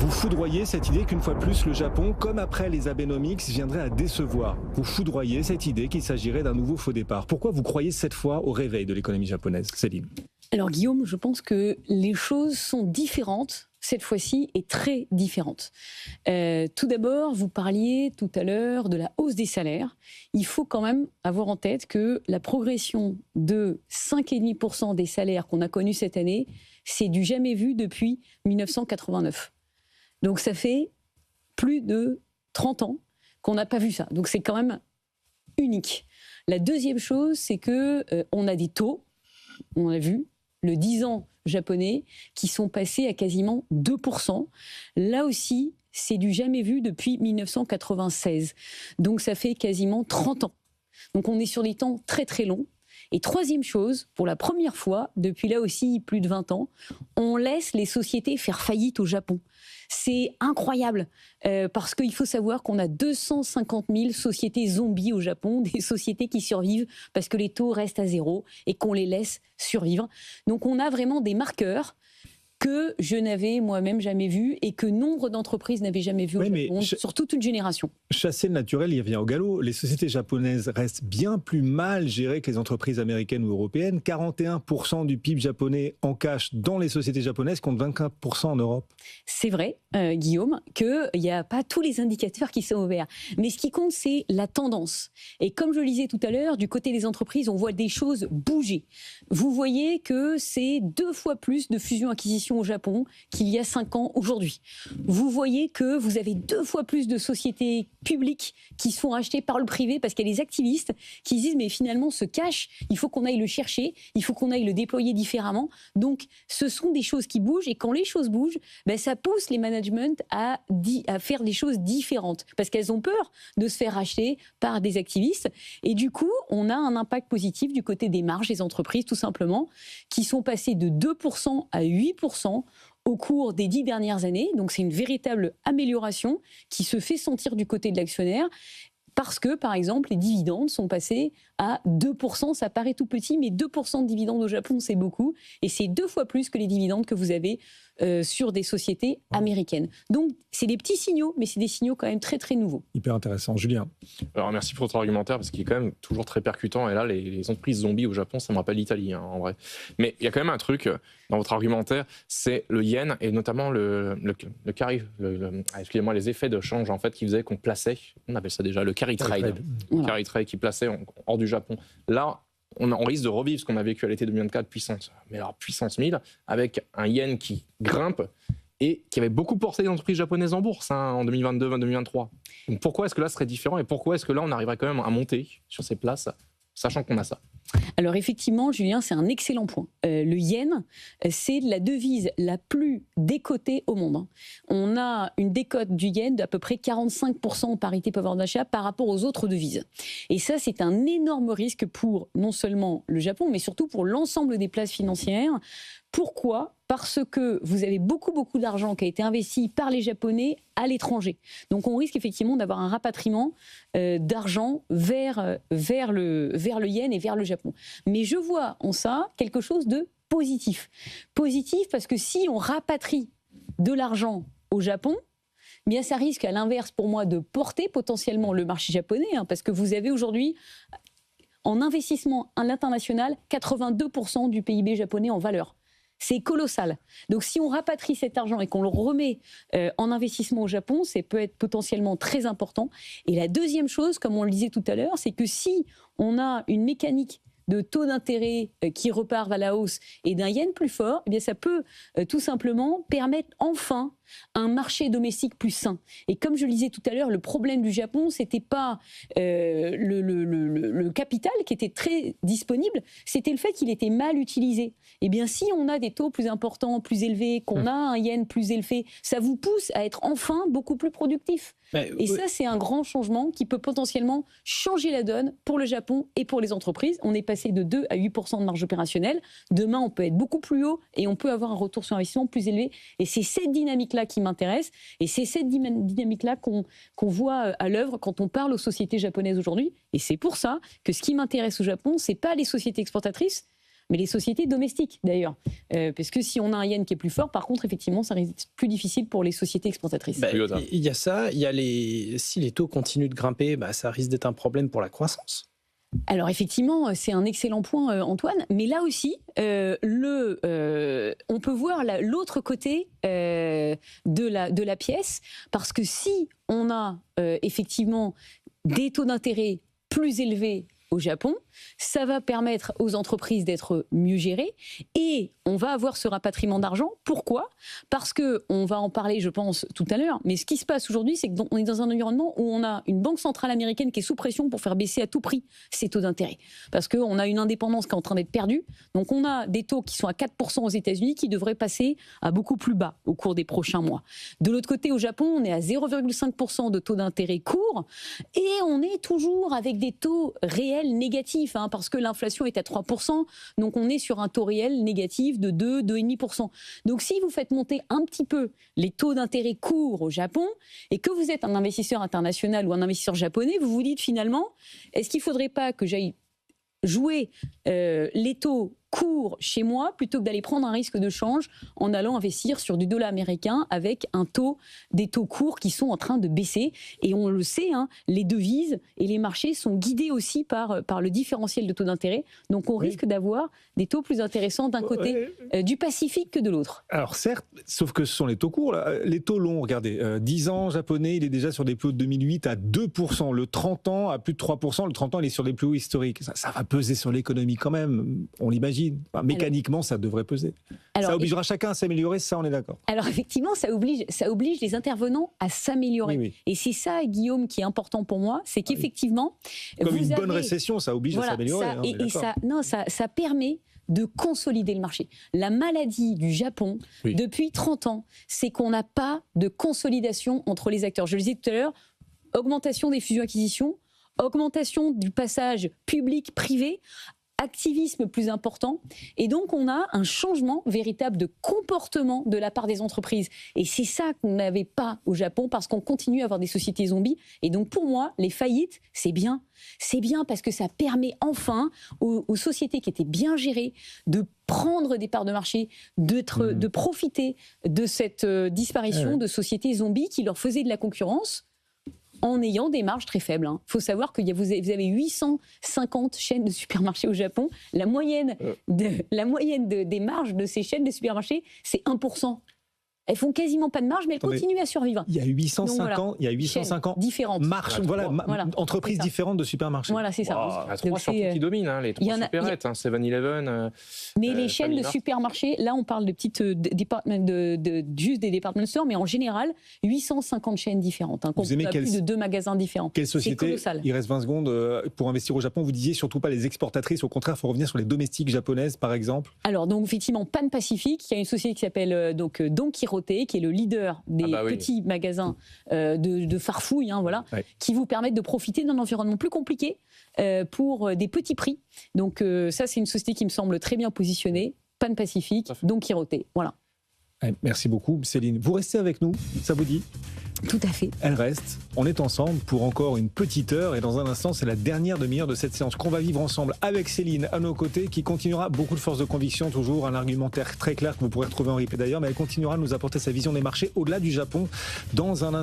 Vous foudroyez cette idée qu'une fois de plus, le Japon, comme après les Abenomics, viendrait à décevoir. Vous foudroyez cette idée qu'il s'agirait d'un nouveau faux départ. Pourquoi vous croyez cette fois au réveil de l'économie japonaise, Céline? Alors Guillaume, je pense que les choses sont différentes cette fois-ci et très différentes. Tout d'abord, vous parliez tout à l'heure de la hausse des salaires. Il faut quand même avoir en tête que la progression de 5,5% des salaires qu'on a connus cette année, c'est du jamais vu depuis 1989. Donc ça fait plus de 30 ans qu'on n'a pas vu ça. Donc c'est quand même unique. La deuxième chose, c'est que on a des taux, on a vu, le 10 ans japonais, qui sont passés à quasiment 2%. Là aussi, c'est du jamais vu depuis 1996. Donc ça fait quasiment 30 ans. Donc on est sur des temps très très longs. Et troisième chose, pour la première fois, depuis là aussi plus de 20 ans, on laisse les sociétés faire faillite au Japon. C'est incroyable, parce qu'il faut savoir qu'on a 250 000 sociétés zombies au Japon, des sociétés qui survivent parce que les taux restent à zéro et qu'on les laisse survivre. Donc on a vraiment des marqueurs que je n'avais moi-même jamais vu et que nombre d'entreprises n'avaient jamais vu au Japon, sur toute une génération. Chasser le naturel, il vient au galop. Les sociétés japonaises restent bien plus mal gérées que les entreprises américaines ou européennes. 41% du PIB japonais en cash dans les sociétés japonaises contre 24% en Europe. C'est vrai, Guillaume, qu'il n'y a pas tous les indicateurs qui sont ouverts. Mais ce qui compte, c'est la tendance. Et comme je le disais tout à l'heure, du côté des entreprises, on voit des choses bouger. Vous voyez que c'est 2 fois plus de fusions-acquisitions au Japon qu'il y a 5 ans aujourd'hui. Vous voyez que vous avez 2 fois plus de sociétés publiques qui sont rachetées par le privé parce qu'il y a des activistes qui disent mais finalement ce cash, il faut qu'on aille le chercher, il faut qu'on aille le déployer différemment. Donc ce sont des choses qui bougent et quand les choses bougent, ben, ça pousse les managements à faire des choses différentes parce qu'elles ont peur de se faire racheter par des activistes et du coup on a un impact positif du côté des marges des entreprises tout simplement qui sont passées de 2% à 8% au cours des 10 dernières années. Donc c'est une véritable amélioration qui se fait sentir du côté de l'actionnaire parce que, par exemple, les dividendes sont passés à 2%. Ça paraît tout petit, mais 2% de dividendes au Japon, c'est beaucoup. Et c'est 2 fois plus que les dividendes que vous avez sur des sociétés américaines. Donc, c'est des petits signaux, mais c'est des signaux quand même très, très nouveaux. Hyper intéressant. Julien. Alors, merci pour votre argumentaire, parce qu'il est quand même toujours très percutant. Et là, les entreprises zombies au Japon, ça me rappelle l'Italie, en vrai. Mais il y a quand même un truc dans votre argumentaire, c'est le yen, et notamment le carry, excusez-moi, les effets de change, en fait, qui faisaient qu'on plaçait, on appelle ça déjà le carry trade. Le carry trade qui plaçait hors du Japon. Là, on risque de revivre ce qu'on a vécu à l'été 2024, puissance 1000, avec un yen qui grimpe et qui avait beaucoup porté les entreprises japonaises en bourse en 2022-2023. Donc pourquoi est-ce que là ce serait différent et pourquoi est-ce que là on arriverait quand même à monter sur ces places, sachant qu'on a ça? Alors effectivement, Julien, c'est un excellent point. Le yen, c'est la devise la plus décotée au monde. On a une décote du yen d'à peu près 45% en parité pouvoir d'achat par rapport aux autres devises. Et ça, c'est un énorme risque pour non seulement le Japon, mais surtout pour l'ensemble des places financières. Pourquoi ? Parce que vous avez beaucoup d'argent qui a été investi par les Japonais à l'étranger. Donc on risque effectivement d'avoir un rapatriement d'argent vers le yen et vers le Japon. Mais je vois en ça quelque chose de positif. Positif parce que si on rapatrie de l'argent au Japon, eh bien ça risque à l'inverse pour moi de porter potentiellement le marché japonais, parce que vous avez aujourd'hui en investissement à l'international 82% du PIB japonais en valeur. C'est colossal. Donc si on rapatrie cet argent et qu'on le remet en investissement au Japon, ça peut être potentiellement très important. Et la deuxième chose, comme on le disait tout à l'heure, c'est que si on a une mécanique de taux d'intérêt qui repart vers la hausse et d'un yen plus fort, eh bien ça peut tout simplement permettre enfin un marché domestique plus sain. Et comme je le disais tout à l'heure, le problème du Japon, c'était pas le capital qui était très disponible, c'était le fait qu'il était mal utilisé. Eh bien, si on a des taux plus importants, plus élevés, qu'on a un yen plus élevé, ça vous pousse à être enfin beaucoup plus productif. Et ça, c'est un grand changement qui peut potentiellement changer la donne pour le Japon et pour les entreprises. On est passé de 2 à 8% de marge opérationnelle. Demain, on peut être beaucoup plus haut et on peut avoir un retour sur investissement plus élevé. Et c'est cette dynamique-là qui m'intéresse. Et c'est cette dynamique-là qu'on voit à l'œuvre quand on parle aux sociétés japonaises aujourd'hui. Et c'est pour ça que ce qui m'intéresse au Japon, c'est pas les sociétés exportatrices, mais les sociétés domestiques d'ailleurs. Parce que si on a un yen qui est plus fort, par contre, effectivement, ça risque plus difficile pour les sociétés exportatrices. Il y a ça, il y a si les taux continuent de grimper, ça risque d'être un problème pour la croissance. Alors effectivement, c'est un excellent point, Antoine. Mais là aussi, on peut voir l'autre côté de la pièce, parce que si on a effectivement des taux d'intérêt plus élevés au Japon, ça va permettre aux entreprises d'être mieux gérées et on va avoir ce rapatriement d'argent. Pourquoi ? Parce que, on va en parler je pense tout à l'heure, mais ce qui se passe aujourd'hui, c'est qu'on est dans un environnement où on a une banque centrale américaine qui est sous pression pour faire baisser à tout prix ses taux d'intérêt. Parce qu'on a une indépendance qui est en train d'être perdue, donc on a des taux qui sont à 4% aux États-Unis qui devraient passer à beaucoup plus bas au cours des prochains mois. De l'autre côté, au Japon, on est à 0,5% de taux d'intérêt court et on est toujours avec des taux réels négatif, parce que l'inflation est à 3%, donc on est sur un taux réel négatif de 2,5%. Donc si vous faites monter un petit peu les taux d'intérêt courts au Japon, et que vous êtes un investisseur international ou un investisseur japonais, vous vous dites finalement, est-ce qu'il ne faudrait pas que j'aille jouer les taux court chez moi plutôt que d'aller prendre un risque de change en allant investir sur du dollar américain avec des taux courts qui sont en train de baisser. Et on le sait, les devises et les marchés sont guidés aussi par le différentiel de taux d'intérêt. Donc on risque d'avoir des taux plus intéressants d'un côté du Pacifique que de l'autre. Alors certes, sauf que ce sont les taux courts. Là. Les taux longs, regardez, 10 ans japonais, il est déjà sur des plus hauts de 2008 à 2%. Le 30 ans à plus de 3%. Le 30 ans, il est sur des plus hauts historiques. Ça va peser sur l'économie quand même, on l'imagine. Mécaniquement, ça devrait peser. Ça obligera chacun à s'améliorer, ça on est d'accord. Alors effectivement, ça oblige les intervenants à s'améliorer. Oui. Et c'est ça, Guillaume, qui est important pour moi, c'est qu'effectivement... Comme une bonne récession, ça oblige à s'améliorer. Ça permet de consolider le marché. La maladie du Japon, depuis 30 ans, c'est qu'on n'a pas de consolidation entre les acteurs. Je le disais tout à l'heure, augmentation des fusions-acquisitions, augmentation du passage public-privé, activisme plus important, et donc on a un changement véritable de comportement de la part des entreprises. Et c'est ça qu'on n'avait pas au Japon, parce qu'on continue à avoir des sociétés zombies. Et donc pour moi, les faillites, c'est bien. C'est bien parce que ça permet enfin aux sociétés qui étaient bien gérées de prendre des parts de marché, de profiter de cette disparition de sociétés zombies qui leur faisaient de la concurrence en ayant des marges très faibles. Il faut savoir que vous avez 850 chaînes de supermarchés au Japon. La moyenne des marges de ces chaînes de supermarchés, c'est 1%. Elles font quasiment pas de marge, mais elles continuent à survivre. Il y a 850 différentes marches, entreprises différentes de supermarchés. Voilà, c'est ça. Il y a trois surtout qui dominent, les trois supérettes, 7-Eleven. Mais les chaînes de supermarchés, là on parle de petites juste des department stores, mais en général 850 chaînes différentes. Vous aimez plus de 2 magasins différents. Quelle société? C'est colossal. Il reste 20 secondes pour investir au Japon. Vous disiez surtout pas les exportatrices. Au contraire, il faut revenir sur les domestiques japonaises, par exemple. Alors donc effectivement, Pan Pacific, il y a une société qui s'appelle Don Quirote, qui est le leader des petits magasins de farfouilles, qui vous permettent de profiter d'un environnement plus compliqué pour des petits prix. Donc ça, c'est une société qui me semble très bien positionnée. Pan Pacific, Don Quirote. Voilà. Merci beaucoup, Céline. Vous restez avec nous, ça vous dit ? Tout à fait. Elle reste. On est ensemble pour encore une petite heure. Et dans un instant, c'est la dernière demi-heure de cette séance qu'on va vivre ensemble avec Céline à nos côtés, qui continuera beaucoup de force de conviction, toujours un argumentaire très clair que vous pourrez retrouver en replay d'ailleurs, mais elle continuera à nous apporter sa vision des marchés au-delà du Japon dans un instant.